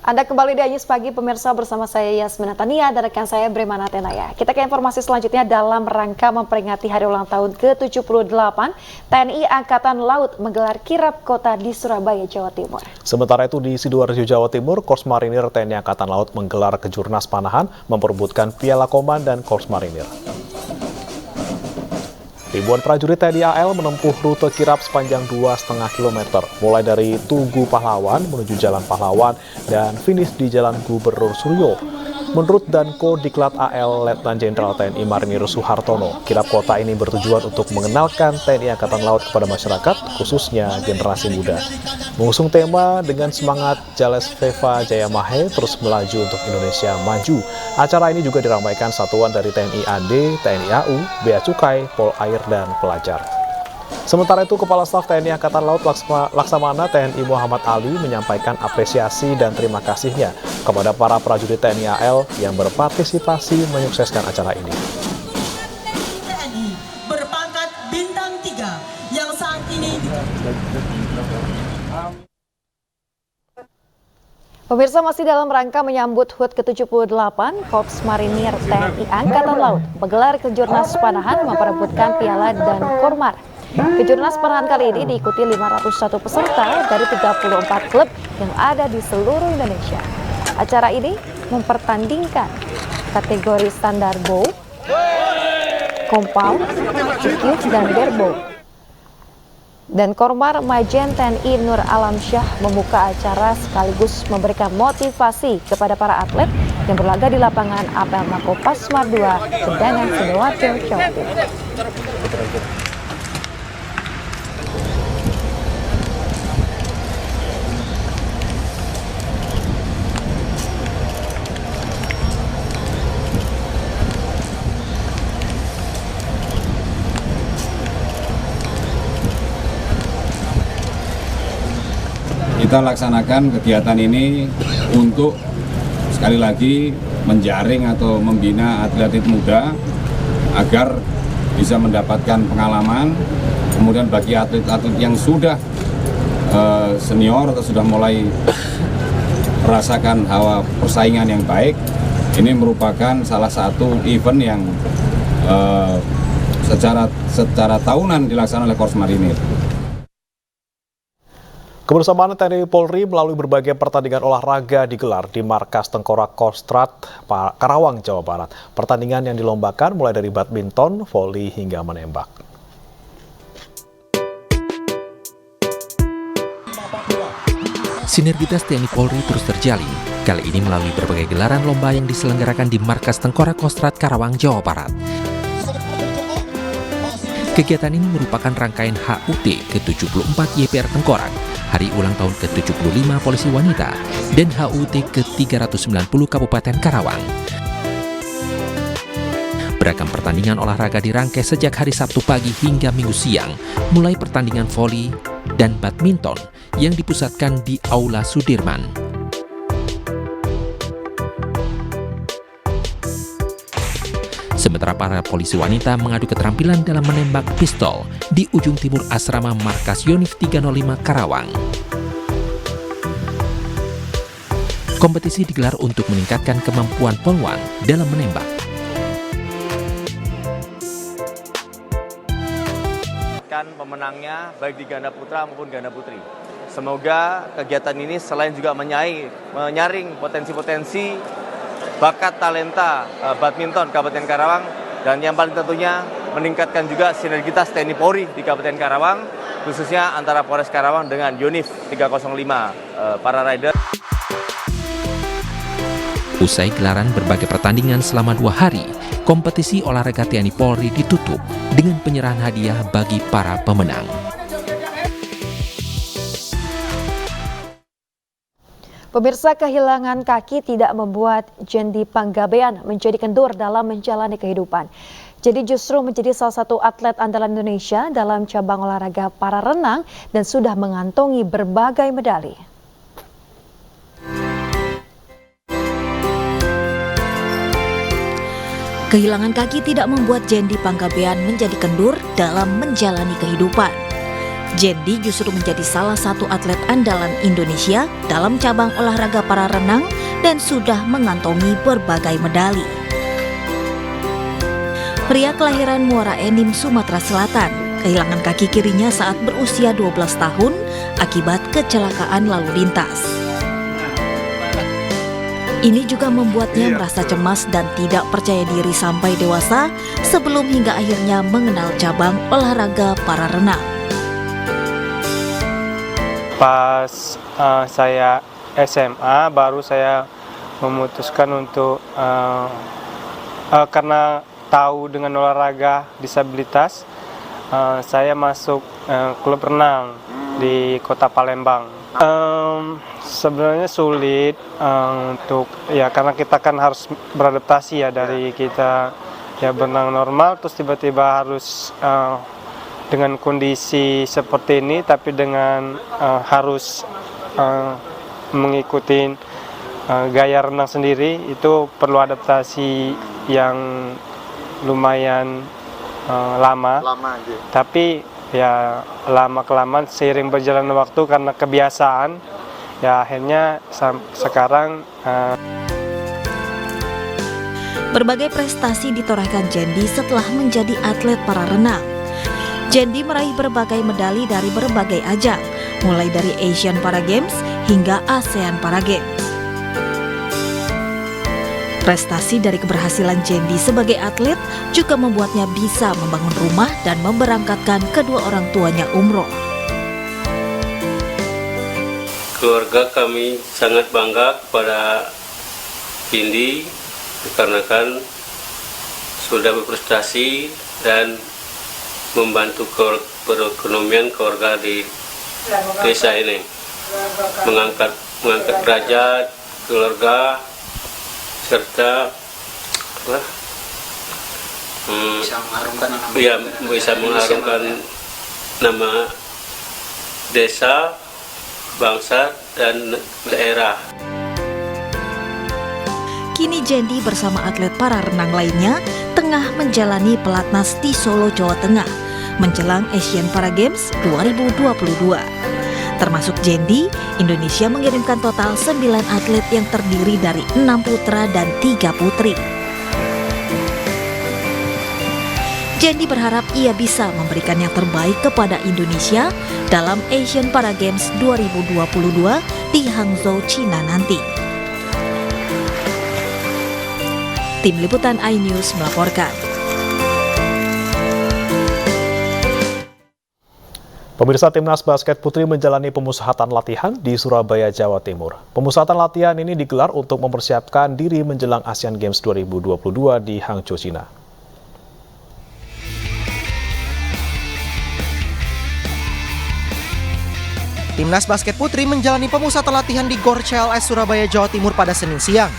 Anda kembali di Anyus Pagi pemirsa bersama saya Yasmina Tania dan rekan saya Bremana Tenaya. Kita ke informasi selanjutnya dalam rangka memperingati hari ulang tahun ke-78, TNI Angkatan Laut menggelar kirab kota di Surabaya, Jawa Timur. Sementara itu di Sidoarjo, Jawa Timur, Korps Marinir TNI Angkatan Laut menggelar kejurnas panahan memperebutkan Piala Komandan Korps Marinir. Ribuan prajurit TNI AL menempuh rute kirap sepanjang 2,5 km, mulai dari Tugu Pahlawan menuju Jalan Pahlawan dan finish di Jalan Gubernur Suryo. Menurut Danko Diklat AL Letnan Jenderal TNI Marinir Suhartono, kirap kota ini bertujuan untuk mengenalkan TNI Angkatan Laut kepada masyarakat, khususnya generasi muda. Mengusung tema dengan semangat Jales Veva Jayamahe terus melaju untuk Indonesia maju. Acara ini juga diramaikan satuan dari TNI AD, TNI AU, Bea Cukai, Pol Air, dan pelajar. Sementara itu, Kepala Staf TNI Angkatan Laut Laksamana TNI Muhammad Ali menyampaikan apresiasi dan terima kasihnya kepada para prajurit TNI AL yang berpartisipasi menyukseskan acara ini. TNI berpangkat bintang 3 yang saat ini Pemirsa, masih dalam rangka menyambut HUT ke-78, Korps Marinir TNI Angkatan Laut menggelar kejurnas panahan memperebutkan piala dan kormar. Kejurnas panahan kali ini diikuti 501 peserta dari 34 klub yang ada di seluruh Indonesia. Acara ini mempertandingkan kategori standar bow, compound, cube, dan barebow. Dan Kormar Majen TNI Nur Alamsyah membuka acara sekaligus memberikan motivasi kepada para atlet yang berlaga di lapangan Apel Mako Pasmar 2, Kedangan, Sidoarjo, Jawa Timur. Kita laksanakan kegiatan ini untuk sekali lagi menjaring atau membina atlet muda agar bisa mendapatkan pengalaman. Kemudian bagi atlet-atlet yang sudah senior atau sudah mulai merasakan hawa persaingan yang baik, ini merupakan salah satu event yang secara tahunan dilaksanakan oleh Korps Marinir. Kebersamaan TNI Polri melalui berbagai pertandingan olahraga digelar di Markas Tengkorak Kostrad Karawang, Jawa Barat. Pertandingan yang dilombakan mulai dari badminton, voli, hingga menembak. Sinergitas TNI Polri terus terjalin, kali ini melalui berbagai gelaran lomba yang diselenggarakan di Markas Tengkorak Kostrad Karawang, Jawa Barat. Kegiatan ini merupakan rangkaian HUT ke-74 YPR Tengkorak, Hari Ulang Tahun ke-75 Polisi Wanita, dan HUT ke-390 Kabupaten Karawang. Beragam pertandingan olahraga dirangkai sejak hari Sabtu pagi hingga Minggu siang, mulai pertandingan voli dan badminton yang dipusatkan di Aula Sudirman. Sementara para polisi wanita mengadu keterampilan dalam menembak pistol di ujung timur asrama Markas Yonif 305 Karawang. Kompetisi digelar untuk meningkatkan kemampuan polwan dalam menembak. Pemenangnya baik di ganda putra maupun ganda putri. Semoga kegiatan ini selain juga menyaring potensi-potensi bakat talenta badminton Kabupaten Karawang, dan yang paling tentunya meningkatkan juga sinergitas TNI Polri di Kabupaten Karawang, khususnya antara Polres Karawang dengan Yonif 305 para rider. Usai gelaran berbagai pertandingan selama 2 hari, kompetisi olahraga TNI Polri ditutup dengan penyerahan hadiah bagi para pemenang. Pemirsa, kehilangan kaki tidak membuat Jendi Panggabean menjadi kendur dalam menjalani kehidupan. Jadi justru menjadi salah satu atlet andalan Indonesia dalam cabang olahraga para renang dan sudah mengantongi berbagai medali. Kehilangan kaki tidak membuat Jendi Panggabean menjadi kendur dalam menjalani kehidupan. Jendi justru menjadi salah satu atlet andalan Indonesia dalam cabang olahraga para renang dan sudah mengantongi berbagai medali. Pria kelahiran Muara Enim, Sumatera Selatan, kehilangan kaki kirinya saat berusia 12 tahun akibat kecelakaan lalu lintas. Ini juga membuatnya merasa cemas dan tidak percaya diri sampai dewasa sebelum hingga akhirnya mengenal cabang olahraga para renang. Pas saya SMA baru saya memutuskan untuk karena tahu dengan olahraga disabilitas, saya masuk klub renang di Kota Palembang. Sebenarnya sulit untuk karena kita kan harus beradaptasi dari kita berenang normal terus tiba-tiba harus dengan kondisi seperti ini, tapi dengan harus mengikuti gaya renang sendiri, itu perlu adaptasi yang lumayan lama. Tapi lama-kelamaan seiring berjalannya waktu karena kebiasaan, akhirnya sekarang. Berbagai prestasi ditorehkan Jendi setelah menjadi atlet para renang. Jendi meraih berbagai medali dari berbagai ajang, mulai dari Asian Para Games hingga ASEAN Para Games. Prestasi dari keberhasilan Jendi sebagai atlet juga membuatnya bisa membangun rumah dan memberangkatkan kedua orang tuanya umroh. Keluarga kami sangat bangga kepada Jendi dikarenakan sudah berprestasi dan membantu perekonomian keluarga di desa ini, mengangkat derajat keluarga serta bisa mengharumkan nama desa, bangsa dan daerah. Kini Jendi bersama atlet para renang lainnya tengah menjalani pelatnas di Solo, Jawa Tengah menjelang Asian Para Games 2022. Termasuk Jendi, Indonesia mengirimkan total 9 atlet yang terdiri dari 6 putra dan 3 putri. Jendi berharap ia bisa memberikan yang terbaik kepada Indonesia dalam Asian Para Games 2022 di Hangzhou, China nanti. Tim Liputan iNews melaporkan. Pemirsa, Timnas Basket Putri menjalani pemusatan latihan di Surabaya, Jawa Timur. Pemusatan latihan ini digelar untuk mempersiapkan diri menjelang Asian Games 2022 di Hangzhou, China. Timnas Basket Putri menjalani pemusatan latihan di GOR CLS Surabaya, Jawa Timur pada Senin siang.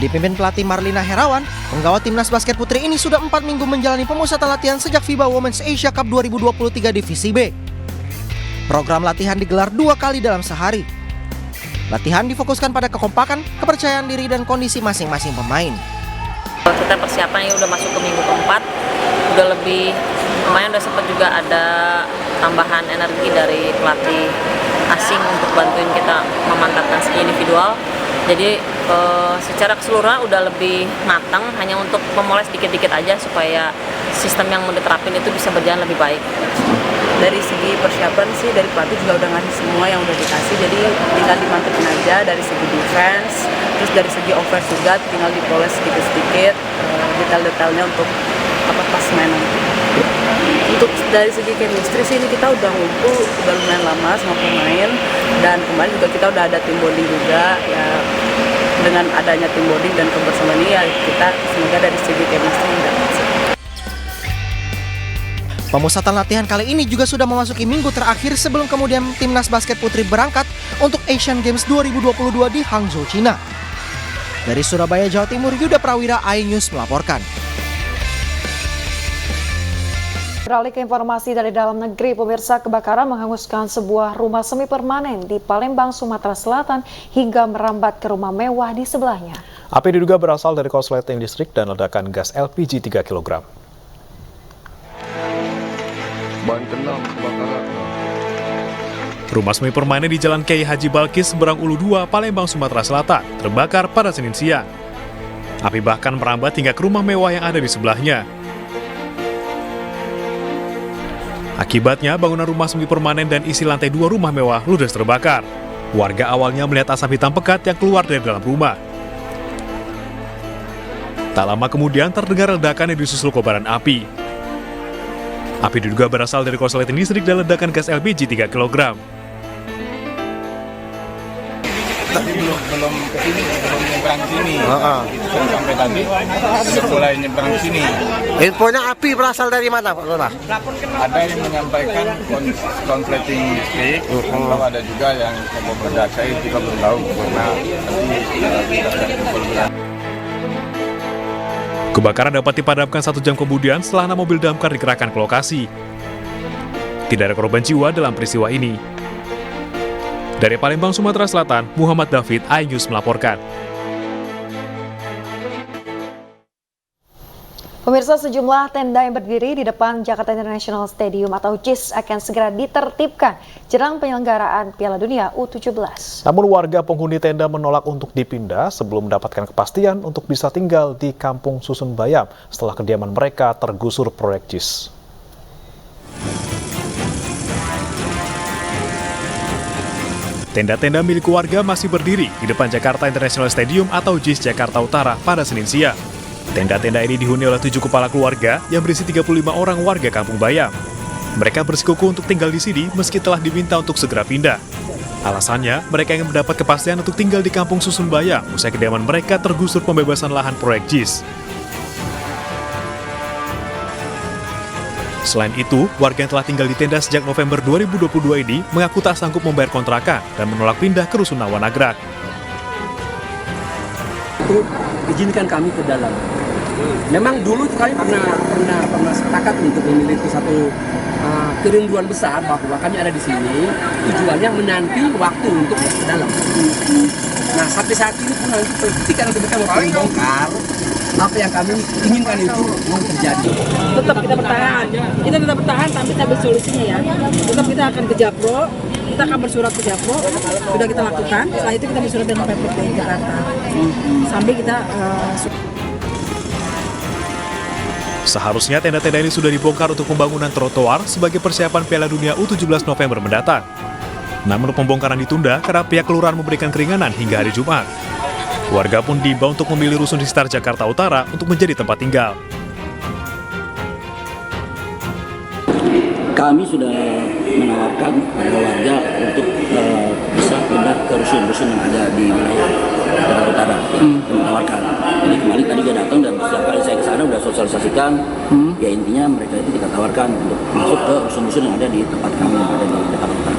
Dipimpin pelatih Marlina Herawan, penggawa Timnas Basket Putri ini sudah 4 minggu menjalani pemusatan latihan sejak FIBA Women's Asia Cup 2023 Divisi B. Program latihan digelar 2 kali dalam sehari. Latihan difokuskan pada kekompakan, kepercayaan diri, dan kondisi masing-masing pemain. Kita persiapan udah masuk ke minggu keempat, udah lebih lumayan, udah sempat juga ada tambahan energi dari pelatih asing untuk bantuin kita memantapkan segi individual. Jadi secara keseluruhan udah lebih matang, hanya untuk memoles dikit-dikit aja supaya sistem yang mau diterapin itu bisa berjalan lebih baik. Dari segi persiapan sih dari pelatih juga udah ngasih semua yang udah dikasih, jadi tinggal dimantepin aja dari segi defense, terus dari segi offense juga tinggal dipoles sedikit-sedikit detail-detailnya untuk pas main nanti. Untuk dari segi chemistry sih ini kita udah ngumpul udah lumayan lama sama pemain, dan kemarin juga kita udah ada team bonding juga ya. Dengan adanya team bonding dan kebersamaan ini ya kita semoga dari segi chemistry dapat. Pemusatan latihan kali ini juga sudah memasuki minggu terakhir sebelum kemudian Timnas Basket Putri berangkat untuk Asian Games 2022 di Hangzhou, China. Dari Surabaya, Jawa Timur, Yuda Prawira, iNews melaporkan. Beralih ke informasi dari dalam negeri, pemirsa, kebakaran menghanguskan sebuah rumah semi permanen di Palembang, Sumatera Selatan hingga merambat ke rumah mewah di sebelahnya. Api diduga berasal dari korsleting listrik dan ledakan gas LPG 3 kg. Bahan kena Rumah semi permanen di Jalan Kiai Haji Balkis, Seberang Ulu 2, Palembang, Sumatera Selatan, terbakar pada Senin siang. Api bahkan merambat hingga ke rumah mewah yang ada di sebelahnya. Akibatnya, bangunan rumah semi permanen dan isi lantai 2 rumah mewah ludes terbakar. Warga awalnya melihat asap hitam pekat yang keluar dari dalam rumah. Tak lama kemudian terdengar ledakan yang disusul kobaran api. Api diduga berasal dari korsleting listrik dan ledakan gas LPG 3 kg. Tadi belum kesini, belum nyebrang sini. Sampai tadi mulai nyebrang sini. Infonya api berasal dari mana, Pak Lurah? Ada yang menyampaikan konsleting listrik, kalau ada juga yang mau meledak. Saya juga belum tahu karena nanti kita akan kumpul. Kebakaran dapat dipadamkan 1 jam kemudian setelah 6 mobil damkar dikerahkan ke lokasi. Tidak ada korban jiwa dalam peristiwa ini. Dari Palembang, Sumatera Selatan, Muhammad David, iNews melaporkan. Pemirsa, sejumlah tenda yang berdiri di depan Jakarta International Stadium atau JIS akan segera ditertibkan jelang penyelenggaraan Piala Dunia U17. Namun warga penghuni tenda menolak untuk dipindah sebelum mendapatkan kepastian untuk bisa tinggal di Kampung Susun Bayam setelah kediaman mereka tergusur proyek JIS. Tenda-tenda milik warga masih berdiri di depan Jakarta International Stadium atau JIS Jakarta Utara pada Senin siang. Tenda-tenda ini dihuni oleh 7 kepala keluarga yang berisi 35 orang warga Kampung Bayam. Mereka bersikukuh untuk tinggal di sini meski telah diminta untuk segera pindah. Alasannya, mereka ingin mendapat kepastian untuk tinggal di Kampung Susun Bayam usai kediaman mereka tergusur pembebasan lahan proyek JIS. Selain itu, warga yang telah tinggal di tenda sejak November 2022 ini mengaku tak sanggup membayar kontrakan dan menolak pindah ke Rusunawa Nagrak. Izinkan kami ke dalam. Memang dulu kami pernah sepakat untuk memiliki satu kerinduan besar bahwa kami ada di sini, tujuannya menanti waktu untuk ke dalam. Nah, sampai saat ini pun nanti ketika mereka mau membongkar, apa yang kami inginkan itu mau terjadi. Tetap kita bertahan sampai sampai solusinya ya. Tetap kita akan ke Japro, kita akan bersurat ke Japro, sudah kita lakukan. Setelah itu kita bersurat dengan PPD Jakarta, sampai kita. Seharusnya tenda-tenda ini sudah dibongkar untuk pembangunan trotoar sebagai persiapan Piala Dunia U17 November mendatang. Namun pembongkaran ditunda karena pihak kelurahan memberikan keringanan hingga hari Jumat. Warga pun diimbau untuk memilih rusun di sekitar Jakarta Utara untuk menjadi tempat tinggal. Kami sudah menawarkan kepada warga untuk bisa pindah ke rusun-rusun yang ada di wilayah Jakarta Utara. Menawarkan. Jadi kemarin tadi dia datang dan setiap kali saya ke sana sudah sosialisasikan. Ya intinya mereka itu kita tawarkan untuk masuk ke rusun-rusun yang ada di tempat kami yang ada di Jakarta Utara.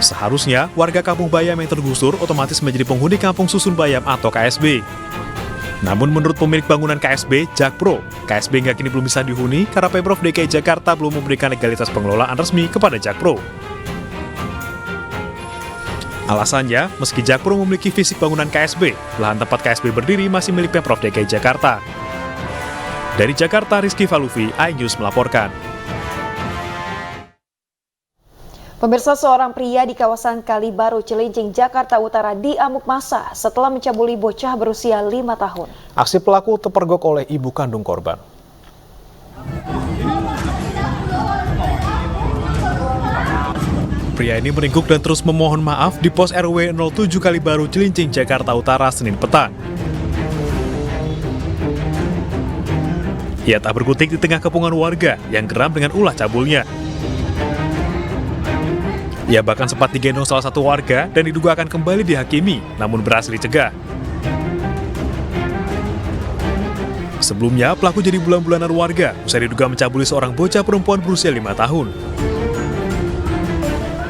Seharusnya, warga Kampung Bayam yang tergusur otomatis menjadi penghuni Kampung Susun Bayam atau KSB. Namun menurut pemilik bangunan KSB, Jakpro, KSB hingga kini belum bisa dihuni karena Pemprov DKI Jakarta belum memberikan legalitas pengelolaan resmi kepada Jakpro. Alasannya, meski Jakpro memiliki fisik bangunan KSB, lahan tempat KSB berdiri masih milik Pemprov DKI Jakarta. Dari Jakarta, Rizky Falufi, iNews melaporkan. Pemirsa, seorang pria di kawasan Kalibaru, Cilincing, Jakarta Utara diamuk massa setelah mencabuli bocah berusia 5 tahun. Aksi pelaku terpergok oleh ibu kandung korban. Pria ini meringkuk dan terus memohon maaf di pos RW 07 Kalibaru, Cilincing, Jakarta Utara, Senin petang. Ia tak berkutik di tengah kepungan warga yang geram dengan ulah cabulnya. Ia bahkan sempat digendong salah satu warga dan diduga akan kembali dihakimi, namun berhasil dicegah. Sebelumnya, pelaku jadi bulan-bulanan warga usai diduga mencabuli seorang bocah perempuan berusia 5 tahun.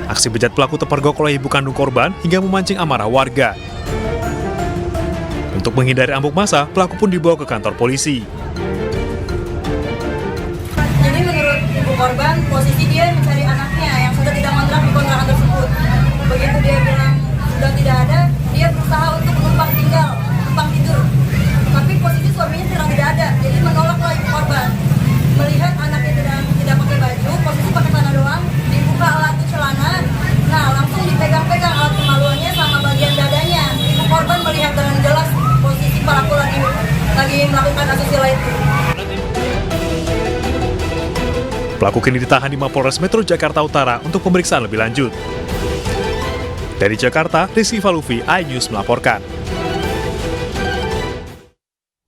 Aksi bejat pelaku terpergok oleh ibu kandung korban hingga memancing amarah warga. Untuk menghindari amuk massa, pelaku pun dibawa ke kantor polisi. Jadi menurut ibu korban, posisi dia mencari anaknya yang sudah tidak ngontrak di kontrakan tersebut. Begitu dia bilang sudah tidak ada, dia berusaha untuk numpang tidur. Tapi posisi suaminya sedang tidak ada, jadi menolaklah ibu korban. Melihat anaknya tidak pakai baju, posisi pakai celana doang. Pelaku kini ditahan di Mapolres Metro Jakarta Utara untuk pemeriksaan lebih lanjut. Dari Jakarta, Rizky Falufi, iNews melaporkan.